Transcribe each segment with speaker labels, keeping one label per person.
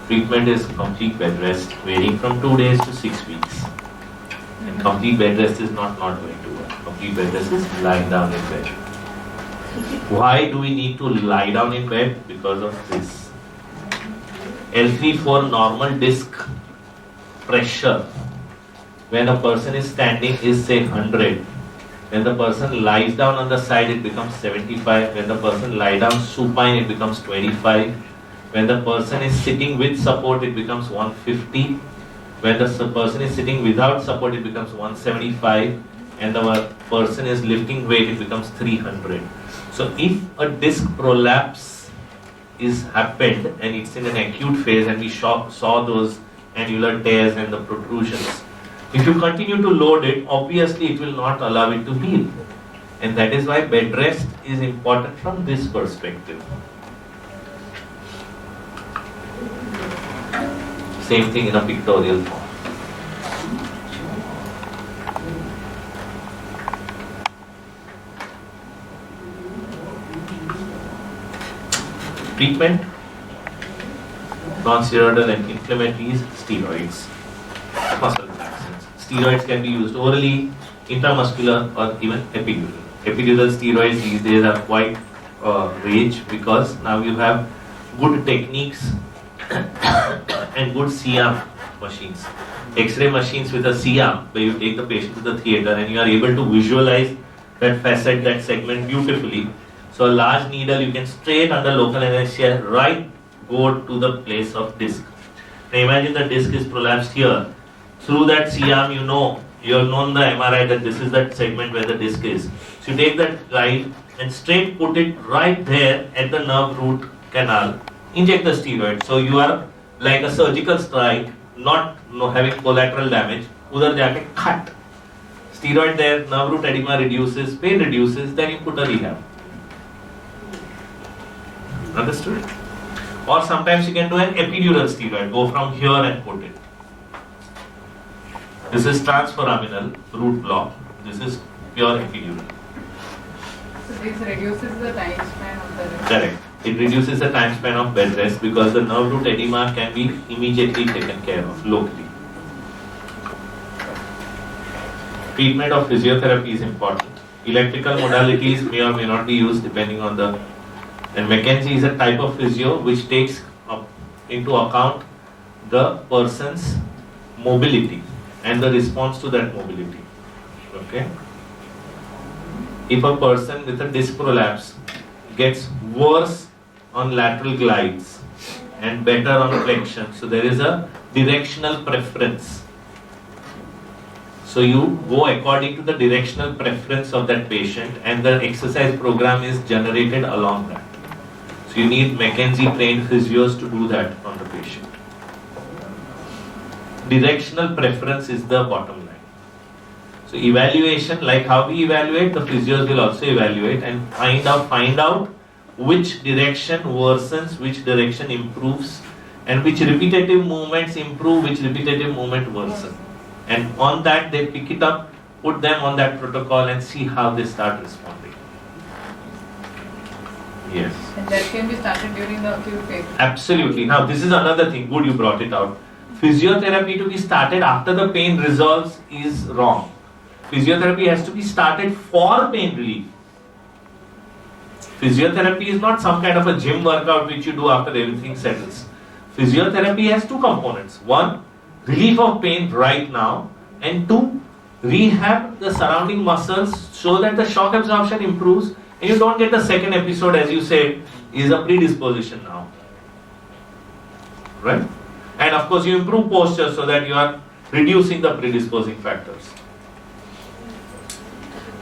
Speaker 1: Treatment is complete bed rest, varying from 2 days to 6 weeks. And complete bed rest is not going to work. Complete bed rest is lying down in bed. Why do we need to lie down in bed? Because of this. L3 for normal disc pressure. When a person is standing is say 100. When the person lies down on the side, it becomes 75. When the person lies down supine, it becomes 25. When the person is sitting with support, it becomes 150. When the person is sitting without support, it becomes 175. And the person is lifting weight, it becomes 300. So if a disc prolapse is happened and it's in an acute phase, and we saw those annular tears and the protrusions, if you continue to load it, obviously it will not allow it to heal. And that is why bed rest is important from this perspective. Same thing in a pictorial form. Treatment: non-steroidal anti-inflammatories, steroids, muscle relaxants. Steroids can be used orally, intramuscular, or even epidural. Epidural steroids these days are quite rage, because now you have good techniques and good C-arm machines. X-ray machines with a C-arm, where you take the patient to the theatre and you are able to visualize that facet, that segment beautifully. So a large needle, you can straight under local anesthesia, right go to the place of disc. Now imagine the disc is prolapsed here. Through that C-arm, you have known the MRI that this is that segment where the disc is. So you take that guide and straight put it right there at the nerve root canal. Inject the steroid. So you are like a surgical strike, not having collateral damage. Udhar jaake cut. Steroid there, nerve root edema reduces, pain reduces, then you put a rehab. Understood? Or sometimes you can do an epidural steroid, go from here and put it. This is transforaminal root block. This is pure epidural.
Speaker 2: So this reduces the time span of the rest.
Speaker 1: Correct. It reduces the time span of bed rest because the nerve root edema can be immediately taken care of locally. Treatment of physiotherapy is important. Electrical modalities may or may not be used depending on the. And McKenzie is a type of physio which takes into account the person's mobility and the response to that mobility. Okay? If a person with a disc prolapse gets worse on lateral glides and better on flexion, so there is a directional preference. So you go according to the directional preference of that patient, and the exercise program is generated along that. So you need McKenzie trained physios to do that on the patient. Directional preference is the bottom line. So evaluation, like how we evaluate, the physios will also evaluate and find out which direction worsens, which direction improves, and which repetitive movements improve, which repetitive movement worsen. And on that they pick it up, put them on that protocol and see how they start responding. Yes.
Speaker 2: And that can be started during the acute phase.
Speaker 1: Absolutely. Now this is another thing, good you brought it out. Physiotherapy to be started after the pain resolves is wrong. Physiotherapy has to be started for pain relief. Physiotherapy is not some kind of a gym workout which you do after everything settles. Physiotherapy has two components. One, relief of pain right now, and two, rehab the surrounding muscles so that the shock absorption improves and you don't get the second episode, as you said, is a predisposition now. Right? And of course you improve posture so that you are reducing the predisposing factors.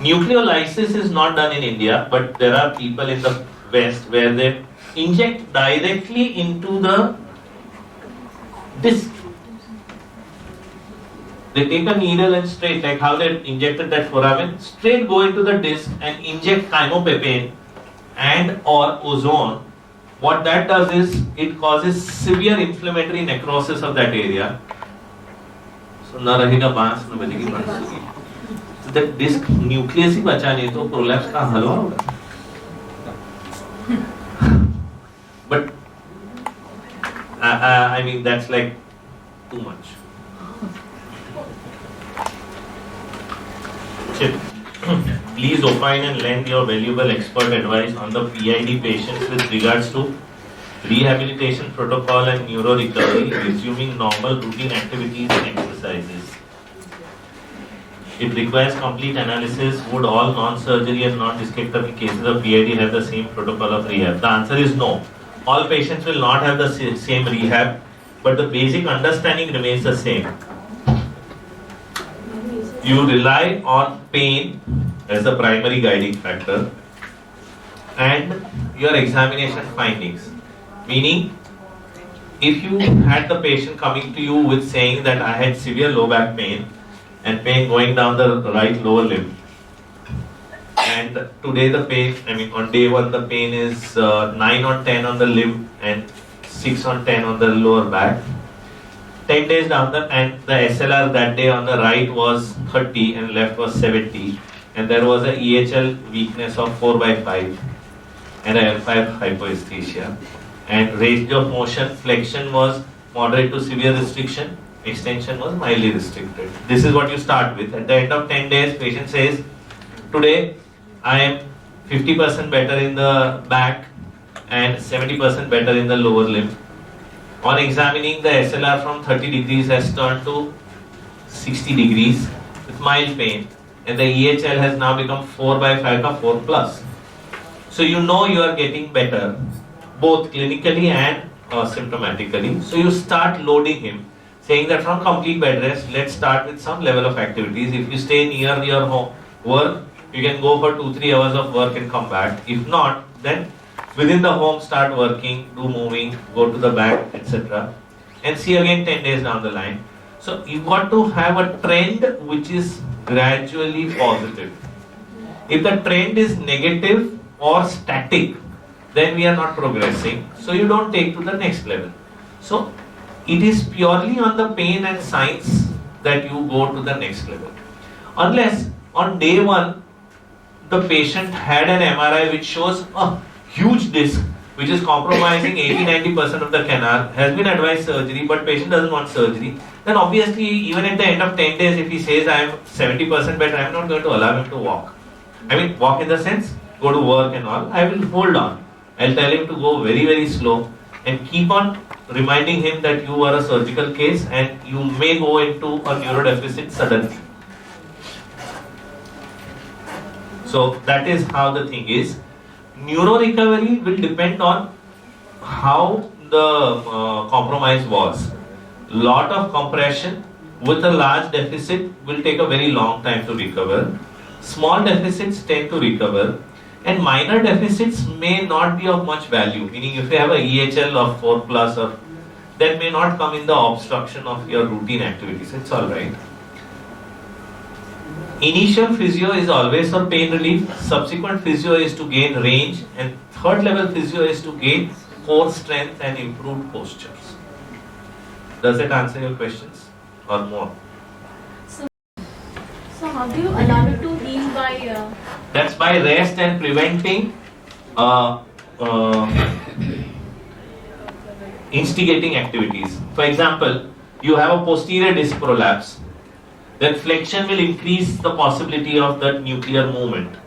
Speaker 1: Nucleolysis is not done in India, but there are people in the West where they inject directly into the disc. They take a needle and straight, like how they injected that foramen, straight go into the disc and inject chymopepene and or ozone. What that does is, it causes severe inflammatory necrosis of that area. So, na rahega baans, na bajegi baans. So that disc nucleus ही बचा नहीं तो prolapse का हलवा होगा. But I I mean, that's like too much. Chip. Please opine and lend your valuable expert advice on the PID patients with regards to rehabilitation protocol and neuro recovery, resuming normal routine activities and exercises. It requires complete analysis. Would all non-surgery and non-discectomy cases of PID have the same protocol of rehab? The answer is no. All patients will not have the same rehab, but the basic understanding remains the same. You rely on pain as the primary guiding factor and your examination findings. Meaning, if you had the patient coming to you with saying that I had severe low back pain and pain going down the right lower limb, and today the pain, I mean on day 1 the pain is 9 on 10 on the limb and 6 on 10 on the lower back. 10 days down and the SLR that day on the right was 30 and left was 70, and there was a EHL weakness of 4/5 and a L5 hypoesthesia, and range of motion flexion was moderate to severe restriction, extension was mildly restricted. This is what you start with. At the end of 10 days, patient says, today I am 50% better in the back and 70% better in the lower limb. On examining, the SLR from 30 degrees has turned to 60 degrees with mild pain, and the EHL has now become 4/5 or 4 plus. So you know you are getting better, both clinically and symptomatically. So you start loading him, saying that from complete bed rest, let's start with some level of activities. If you stay near your home work, you can go for 2-3 hours of work and come back. If not, then within the home start working, do moving, go to the back, etc. And see again 10 days down the line. So you got to have a trend which is gradually positive. If the trend is negative or static, then we are not progressing. So you don't take to the next level. So it is purely on the pain and signs that you go to the next level. Unless on day 1, the patient had an MRI which shows a huge disc which is compromising 80-90% of the canal, has been advised surgery, but patient doesn't want surgery, then obviously even at the end of 10 days, if he says I am 70% better, I am not going to allow him to walk. I mean, walk in the sense, go to work and all. I will hold on. I'll tell him to go very, very slow and keep on reminding him that you are a surgical case and you may go into a neurodeficit suddenly. So that is how the thing is. Neuro recovery will depend on how the compromise was. Lot of compression with a large deficit will take a very long time to recover. Small deficits tend to recover, and minor deficits may not be of much value. Meaning, if you have a EHL of 4 plus, or that may not come in the obstruction of your routine activities. It's all right. Initial physio is always for pain relief. Subsequent physio is to gain range, and third level physio is to gain core strength and improved postures. Does that answer your questions or more?
Speaker 3: So how do you allow it to heal by?
Speaker 1: That's by rest and preventing instigating activities. For example, you have a posterior disc prolapse. Then flexion will increase the possibility of that nuclear movement.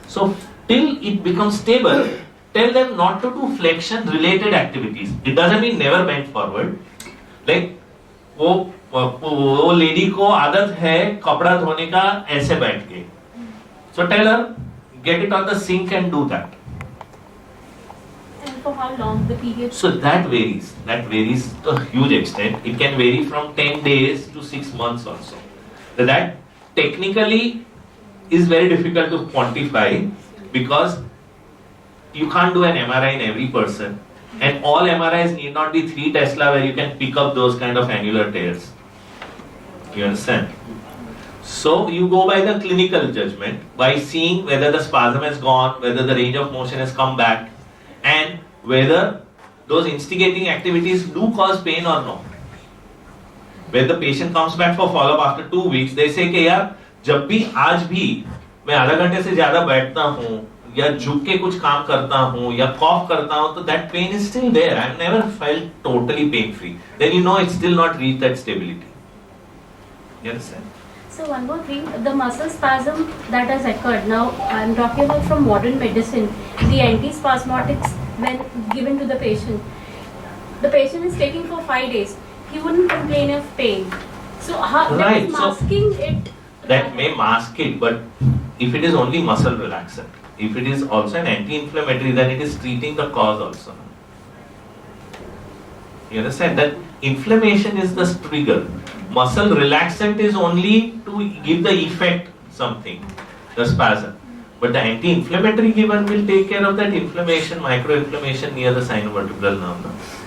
Speaker 1: So till it becomes stable, tell them not to do flexion related activities. It doesn't mean never bend forward. Like वो lady को आदत है कपड़ा धोने का ऐसे बैठ के. So tell her, get it on the sink and do that.
Speaker 3: And for how long the period?
Speaker 1: So that varies. That varies to a huge extent. It can vary from 10 days to 6 months also. That technically is very difficult to quantify because you can't do an MRI in every person, and all MRIs need not be 3 Tesla where you can pick up those kind of annular tears. You understand? So you go by the clinical judgment by seeing whether the spasm has gone, whether the range of motion has come back, and whether those instigating activities do cause pain or not. When the patient comes back for follow-up after 2 weeks, they say कि यार जब भी आज भी मैं आधा घंटे से ज़्यादा बैठता हूँ, या झुक के कुछ काम करता हूँ या कॉफ करता हूँ तो that pain is still there. I've never felt totally pain free. Then you know it's still not reached that stability. You understand?
Speaker 3: So one more thing, the muscle spasm that has occurred. Now I'm talking about from modern medicine, the antispasmodics when given to the patient is taking for 5 days. He wouldn't complain of pain. So how that
Speaker 1: Right,
Speaker 3: is
Speaker 1: so
Speaker 3: masking it.
Speaker 1: That may mask it, but if it is only muscle relaxant, if it is also an anti-inflammatory, then it is treating the cause also. You understand that inflammation is the trigger. Muscle relaxant is only to give the effect something, the spasm. But the anti-inflammatory given will take care of that inflammation, micro-inflammation near the sinovertebral nerve.